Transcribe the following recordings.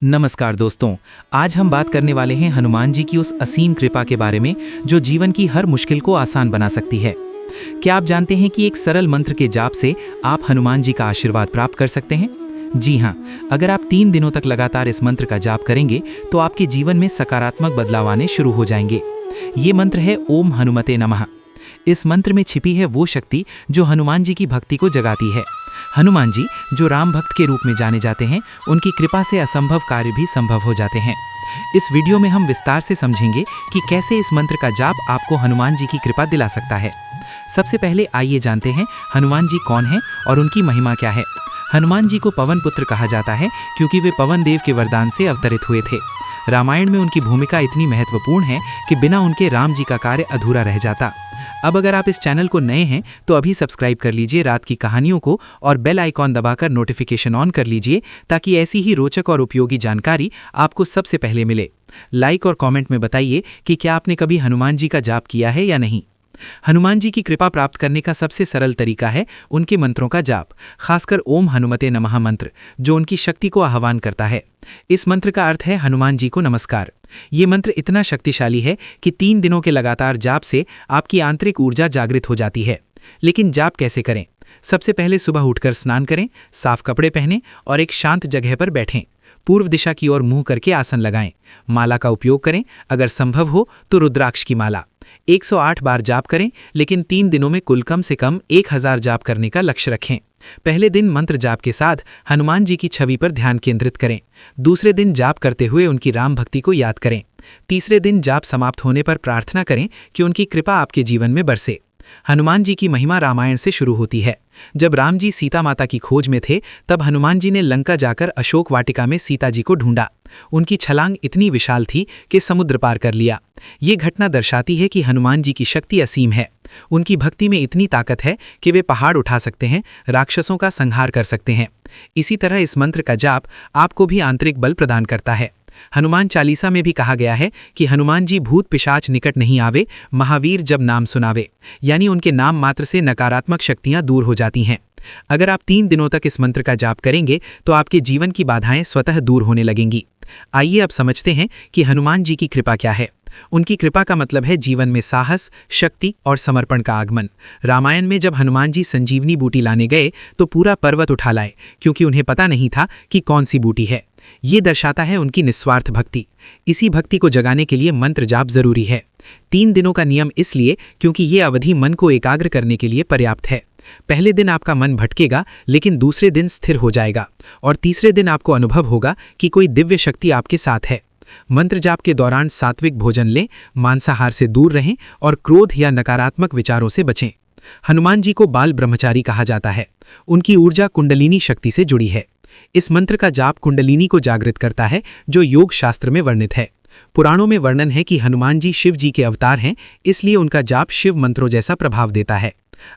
नमस्कार दोस्तों। आज हम बात करने वाले हैं हनुमान जी की उस असीम कृपा के बारे में जो जीवन की हर मुश्किल को आसान बना सकती है। क्या आप जानते हैं कि एक सरल मंत्र के जाप से आप हनुमान जी का आशीर्वाद प्राप्त कर सकते हैं? जी हाँ, अगर आप 3 दिनों तक लगातार इस मंत्र का जाप करेंगे तो आपके जीवन में सकारात्मक बदलाव आने शुरू हो जाएंगे। ये मंत्र है ओम हनुमते नमः। इस मंत्र में छिपी है वो शक्ति जो हनुमान जी की भक्ति को जगाती है। हनुमान जी, जो राम भक्त के रूप में जाने जाते हैं, उनकी कृपा से असंभव कार्य भी संभव हो जाते हैं। इस वीडियो में हम विस्तार से समझेंगे कि कैसे इस मंत्र का जाप आपको हनुमान जी की कृपा दिला सकता है। सबसे पहले आइए जानते हैं हनुमान जी कौन हैं और उनकी महिमा क्या है। हनुमान जी को पवन पुत्र कहा जाता है क्योंकि वे पवन देव के वरदान से अवतरित हुए थे। रामायण में उनकी भूमिका इतनी महत्वपूर्ण है कि बिना उनके राम जी का कार्य अधूरा रह जाता। अब अगर आप इस चैनल को नए हैं तो अभी सब्सक्राइब कर लीजिए रात की कहानियों को और बेल आइकॉन दबाकर नोटिफिकेशन ऑन कर लीजिए ताकि ऐसी ही रोचक और उपयोगी जानकारी आपको सबसे पहले मिले। लाइक और कमेंट में बताइए कि क्या आपने कभी हनुमान जी का जाप किया है या नहीं। हनुमान जी की कृपा प्राप्त करने का सबसे सरल तरीका है उनके मंत्रों का जाप, खासकर ओम हनुमते नमः मंत्र, जो उनकी शक्ति को आह्वान करता है। इस मंत्र का अर्थ है हनुमान जी को नमस्कार। ये मंत्र इतना शक्तिशाली है कि 3 दिनों के लगातार जाप से आपकी आंतरिक ऊर्जा जागृत हो जाती है। लेकिन जाप कैसे करें? सबसे पहले सुबह उठकर स्नान करें, साफ कपड़े पहनें और एक शांत जगह पर बैठें। पूर्व दिशा की ओर मुंह करके आसन लगाएं। माला का उपयोग करें, अगर संभव हो तो रुद्राक्ष की माला। 108 बार जाप करें, लेकिन 3 दिनों में कुल कम से कम 1000 जाप करने का लक्ष्य रखें। पहले दिन मंत्र जाप के साथ हनुमान जी की छवि पर ध्यान केंद्रित करें। दूसरे दिन जाप करते हुए उनकी राम भक्ति को याद करें। तीसरे दिन जाप समाप्त होने पर प्रार्थना करें कि उनकी कृपा आपके जीवन में बरसे। हनुमान जी की महिमा रामायण से शुरू होती है। जब राम जी सीता माता की खोज में थे, तब हनुमान जी ने लंका जाकर अशोक वाटिका में सीता जी को ढूंढा। उनकी छलांग इतनी विशाल थी कि समुद्र पार कर लिया। ये घटना दर्शाती है कि हनुमान जी की शक्ति असीम है। उनकी भक्ति में इतनी ताकत है कि वे पहाड़ उठा सकते हैं, राक्षसों का संहार कर सकते हैं। इसी तरह इस मंत्र का जाप आपको भी आंतरिक बल प्रदान करता है। हनुमान चालीसा में भी कहा गया है कि हनुमान जी भूत पिशाच निकट नहीं आवे, महावीर जब नाम सुनावे, यानी उनके नाम मात्र से नकारात्मक शक्तियां दूर हो जाती हैं। अगर आप 3 दिनों तक इस मंत्र का जाप करेंगे तो आपके जीवन की बाधाएं स्वतः दूर होने लगेंगी। आइए अब समझते हैं कि हनुमान जी की कृपा क्या है। उनकी कृपा का मतलब है जीवन में साहस, शक्ति और समर्पण का आगमन। रामायण में जब हनुमान जी संजीवनी बूटी लाने गए तो पूरा पर्वत उठा लाए, क्योंकि उन्हें पता नहीं था कि कौन सी बूटी है। ये दर्शाता है उनकी निस्वार्थ भक्ति। इसी भक्ति को जगाने के लिए मंत्र जाप जरूरी है। 3 दिनों का नियम इसलिए क्योंकि ये अवधि मन को एकाग्र करने के लिए पर्याप्त है। पहले दिन आपका मन भटकेगा, लेकिन दूसरे दिन स्थिर हो जाएगा और तीसरे दिन आपको अनुभव होगा कि कोई दिव्य शक्ति आपके साथ है। मंत्र जाप के दौरान सात्विक भोजन लें, मांसाहार से दूर रहें और क्रोध या नकारात्मक विचारों से बचें। हनुमान जी को बाल ब्रह्मचारी कहा जाता है। उनकी ऊर्जा कुंडलिनी शक्ति से जुड़ी है। इस मंत्र का जाप कुंडलिनी को जागृत करता है, जो योग शास्त्र में वर्णित है। पुराणों में वर्णन है कि हनुमान जी शिव जी के अवतार हैं, इसलिए उनका जाप शिव मंत्रों जैसा प्रभाव देता है।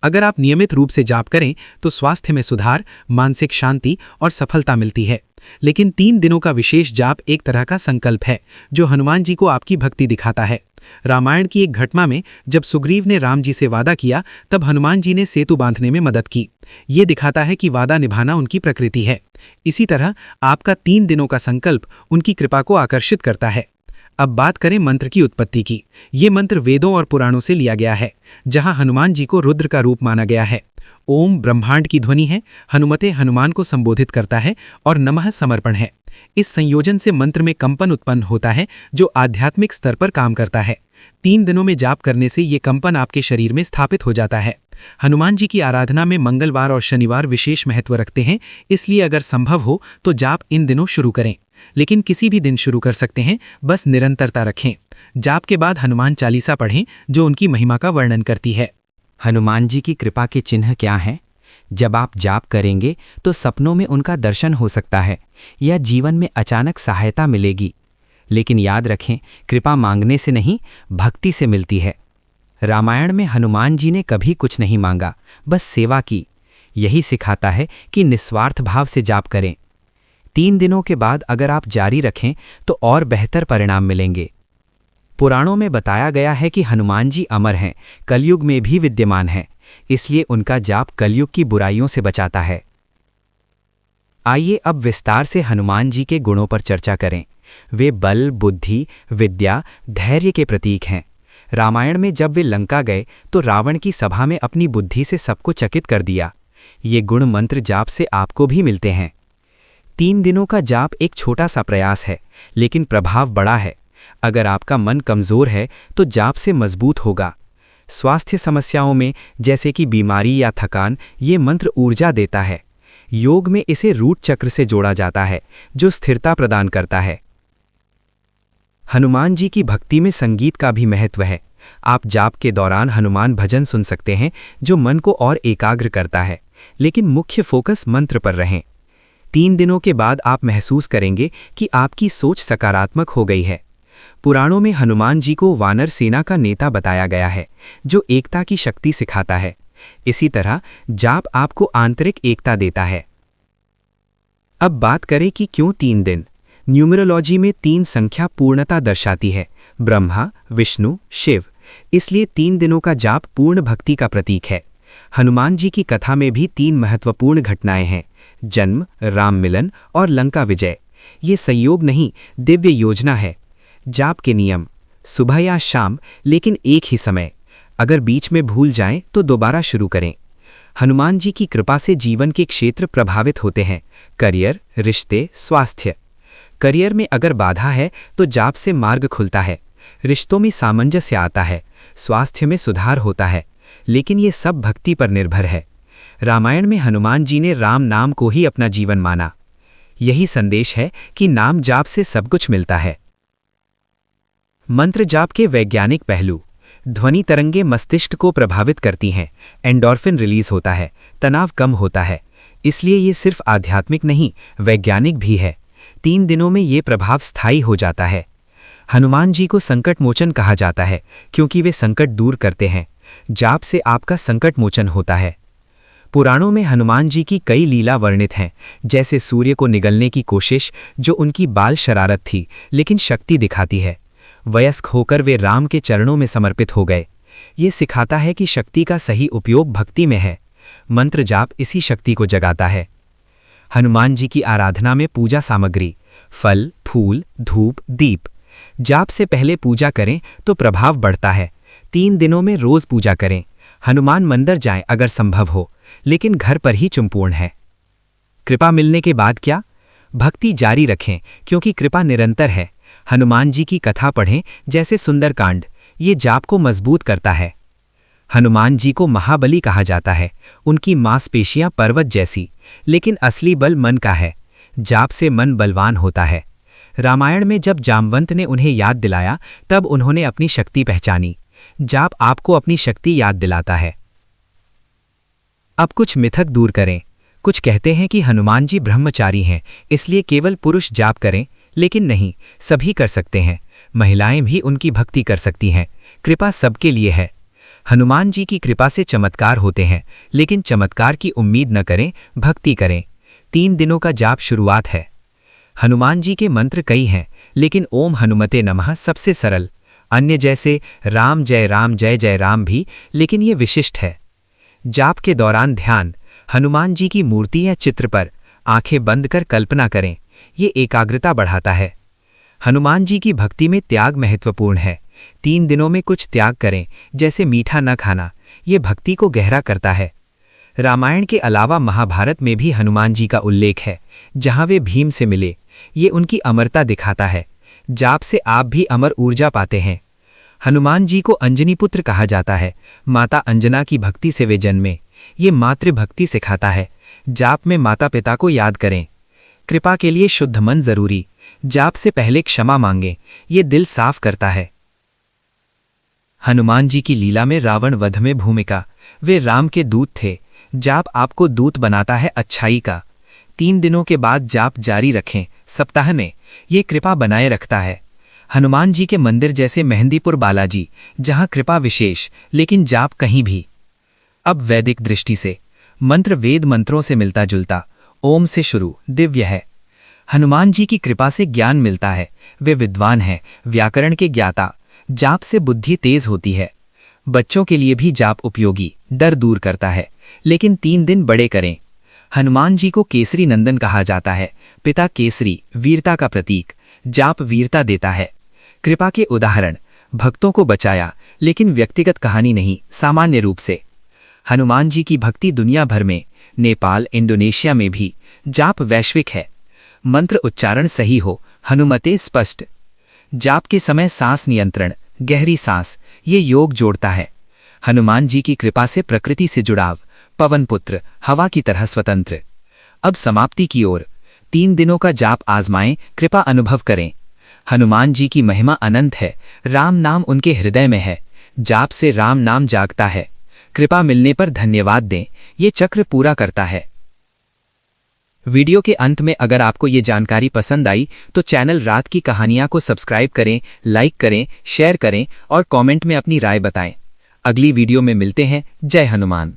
अगर आप नियमित रूप से जाप करें तो स्वास्थ्य में सुधार, मानसिक शांति और सफलता मिलती है। लेकिन 3 दिनों का विशेष जाप एक तरह का संकल्प है जो हनुमान जी को आपकी भक्ति दिखाता है। रामायण की एक घटना में जब सुग्रीव ने राम जी से वादा किया, तब हनुमान जी ने सेतु बांधने में मदद की। ये दिखाता है कि वादा निभाना उनकी प्रकृति है। इसी तरह आपका 3 दिनों का संकल्प उनकी कृपा को आकर्षित करता है। अब बात करें मंत्र की उत्पत्ति की। ये मंत्र वेदों और पुराणों से लिया गया है, जहां हनुमान जी को रुद्र का रूप माना गया है। ओम ब्रह्मांड की ध्वनि है, हनुमते हनुमान को संबोधित करता है और नमः समर्पण है। इस संयोजन से मंत्र में कंपन उत्पन्न होता है जो आध्यात्मिक स्तर पर काम करता है। 3 दिनों में जाप करने से ये कंपन आपके शरीर में स्थापित हो जाता है। हनुमान जी की आराधना में मंगलवार और शनिवार विशेष महत्व रखते हैं, इसलिए अगर संभव हो तो जाप इन दिनों शुरू करें। लेकिन किसी भी दिन शुरू कर सकते हैं, बस निरंतरता रखें। जाप के बाद हनुमान चालीसा पढ़ें, जो उनकी महिमा का वर्णन करती है। हनुमान जी की कृपा के चिन्ह क्या हैं? जब आप जाप करेंगे तो सपनों में उनका दर्शन हो सकता है या जीवन में अचानक सहायता मिलेगी। लेकिन याद रखें, कृपा मांगने से नहीं, भक्ति से मिलती है। रामायण में हनुमान जी ने कभी कुछ नहीं मांगा, बस सेवा की। यही सिखाता है कि निस्वार्थ भाव से जाप करें। 3 दिनों के बाद अगर आप जारी रखें तो और बेहतर परिणाम मिलेंगे। पुराणों में बताया गया है कि हनुमान जी अमर हैं, कलयुग में भी विद्यमान हैं, इसलिए उनका जाप कलयुग की बुराइयों से बचाता है। आइए अब विस्तार से हनुमान जी के गुणों पर चर्चा करें। वे बल, बुद्धि, विद्या, धैर्य के प्रतीक हैं। रामायण में जब वे लंका गए तो रावण की सभा में अपनी बुद्धि से सबको चकित कर दिया। ये गुण मंत्र जाप से आपको भी मिलते हैं। 3 दिनों का जाप एक छोटा सा प्रयास है, लेकिन प्रभाव बड़ा है। अगर आपका मन कमज़ोर है तो जाप से मजबूत होगा। स्वास्थ्य समस्याओं में जैसे कि बीमारी या थकान, ये मंत्र ऊर्जा देता है। योग में इसे रूट चक्र से जोड़ा जाता है, जो स्थिरता प्रदान करता है। हनुमान जी की भक्ति में संगीत का भी महत्व है। आप जाप के दौरान हनुमान भजन सुन सकते हैं, जो मन को और एकाग्र करता है, लेकिन मुख्य फोकस मंत्र पर रहें। 3 दिनों के बाद आप महसूस करेंगे कि आपकी सोच सकारात्मक हो गई है। पुराणों में हनुमान जी को वानर सेना का नेता बताया गया है, जो एकता की शक्ति सिखाता है। इसी तरह जाप आपको आंतरिक एकता देता है। अब बात करें कि क्यों 3 दिन। न्यूमरोलॉजी में 3 संख्या पूर्णता दर्शाती है, ब्रह्मा, विष्णु, शिव। इसलिए 3 दिनों का जाप पूर्ण भक्ति का प्रतीक है। हनुमान जी की कथा में भी 3 महत्वपूर्ण घटनाएं हैं, जन्म, राम मिलन और लंका विजय। ये संयोग नहीं, दिव्य योजना है। जाप के नियम: सुबह या शाम, लेकिन एक ही समय। अगर बीच में भूल जाएं तो दोबारा शुरू करें। हनुमान जी की कृपा से जीवन के क्षेत्र प्रभावित होते हैं, करियर, रिश्ते, स्वास्थ्य। करियर में अगर बाधा है तो जाप से मार्ग खुलता है। रिश्तों में सामंजस्य आता है, स्वास्थ्य में सुधार होता है। लेकिन ये सब भक्ति पर निर्भर है। रामायण में हनुमान जी ने राम नाम को ही अपना जीवन माना। यही संदेश है कि नाम जाप से सब कुछ मिलता है। मंत्र जाप के वैज्ञानिक पहलू: ध्वनि तरंगे मस्तिष्क को प्रभावित करती हैं, एंडोर्फिन रिलीज होता है, तनाव कम होता है। इसलिए ये सिर्फ आध्यात्मिक नहीं, वैज्ञानिक भी है। 3 दिनों में ये प्रभाव स्थायी हो जाता है। हनुमान जी को संकट मोचन कहा जाता है, क्योंकि वे संकट दूर करते हैं। जाप से आपका संकट मोचन होता है। पुराणों में हनुमान जी की कई लीला वर्णित हैं, जैसे सूर्य को निगलने की कोशिश, जो उनकी बाल शरारत थी लेकिन शक्ति दिखाती है। वयस्क होकर वे राम के चरणों में समर्पित हो गए। ये सिखाता है कि शक्ति का सही उपयोग भक्ति में है। मंत्र जाप इसी शक्ति को जगाता है। हनुमान जी की आराधना में पूजा सामग्री: फल, फूल, धूप, दीप। जाप से पहले पूजा करें तो प्रभाव बढ़ता है। 3 दिनों में रोज पूजा करें। हनुमान मंदिर जाएं अगर संभव हो, लेकिन घर पर ही चुमपूर्ण है। कृपा मिलने के बाद क्या? भक्ति जारी रखें, क्योंकि कृपा निरंतर है। हनुमान जी की कथा पढ़ें, जैसे सुंदरकांड। ये जाप को मजबूत करता है। हनुमान जी को महाबली कहा जाता है। उनकी मांसपेशियां पर्वत जैसी, लेकिन असली बल मन का है। जाप से मन बलवान होता है। रामायण में जब जामवंत ने उन्हें याद दिलाया, तब उन्होंने अपनी शक्ति पहचानी। जाप आपको अपनी शक्ति याद दिलाता है। अब कुछ मिथक दूर करें। कुछ कहते हैं कि हनुमान जी ब्रह्मचारी हैं, इसलिए केवल पुरुष जाप करें, लेकिन नहीं, सभी कर सकते हैं। महिलाएं भी उनकी भक्ति कर सकती हैं। कृपा सबके लिए है। हनुमान जी की कृपा से चमत्कार होते हैं, लेकिन चमत्कार की उम्मीद न करें, भक्ति करें। 3 दिनों का जाप शुरुआत है। हनुमान जी के मंत्र कई हैं, लेकिन ओम हनुमते नमः सबसे सरल। अन्य जैसे राम जय जय राम भी, लेकिन ये विशिष्ट है। जाप के दौरान ध्यान: हनुमान जी की मूर्ति या चित्र पर आंखें बंद कर कल्पना करें। ये एकाग्रता बढ़ाता है। हनुमान जी की भक्ति में त्याग महत्वपूर्ण है। 3 दिनों में कुछ त्याग करें, जैसे मीठा न खाना। ये भक्ति को गहरा करता है। रामायण के अलावा महाभारत में भी हनुमान जी का उल्लेख है, जहां वे भीम से मिले। ये उनकी अमरता दिखाता है। जाप से आप भी अमर ऊर्जा पाते हैं। हनुमान जी को अंजनी पुत्र कहा जाता है। माता अंजना की भक्ति से वे जन्मे। ये मातृभक्ति सिखाता है। जाप में माता पिता को याद करें। कृपा के लिए शुद्ध मन जरूरी। जाप से पहले क्षमा मांगें, ये दिल साफ करता है। हनुमान जी की लीला में रावण वध में भूमिका: वे राम के दूत थे। जाप आपको दूत बनाता है अच्छाई का। 3 दिनों के बाद जाप जारी रखें, सप्ताह में। ये कृपा बनाए रखता है। हनुमान जी के मंदिर जैसे मेहंदीपुर बालाजी, जहां कृपा विशेष, लेकिन जाप कहीं भी। अब वैदिक दृष्टि से मंत्र वेद मंत्रों से मिलता जुलता। ओम से शुरू, दिव्य है। हनुमान जी की कृपा से ज्ञान मिलता है। वे विद्वान हैं, व्याकरण के ज्ञाता। जाप से बुद्धि तेज होती है। बच्चों के लिए भी जाप उपयोगी, डर दूर करता है। लेकिन 3 दिन बड़े करें। हनुमान जी को केसरी नंदन कहा जाता है। पिता केसरी वीरता का प्रतीक, जाप वीरता देता है। कृपा के उदाहरण, भक्तों को बचाया, लेकिन व्यक्तिगत कहानी नहीं, सामान्य रूप से। हनुमान जी की भक्ति दुनिया भर में, नेपाल, इंडोनेशिया में भी। जाप वैश्विक है। मंत्र उच्चारण सही हो, हनुमते स्पष्ट। जाप के समय सांस नियंत्रण, गहरी सांस, ये योग जोड़ता है। हनुमान जी की कृपा से प्रकृति से जुड़ाव, पवन पुत्र, हवा की तरह स्वतंत्र। अब समाप्ति की ओर। 3 दिनों का जाप आजमाएं, कृपा अनुभव करें। हनुमान जी की महिमा अनंत है। राम नाम उनके हृदय में है। जाप से राम नाम जागता है। कृपा मिलने पर धन्यवाद दें, ये चक्र पूरा करता है। वीडियो के अंत में अगर आपको ये जानकारी पसंद आई तो चैनल रात की कहानियां को सब्सक्राइब करें, लाइक करें, शेयर करें और कमेंट में अपनी राय बताएं। अगली वीडियो में मिलते हैं। जय हनुमान।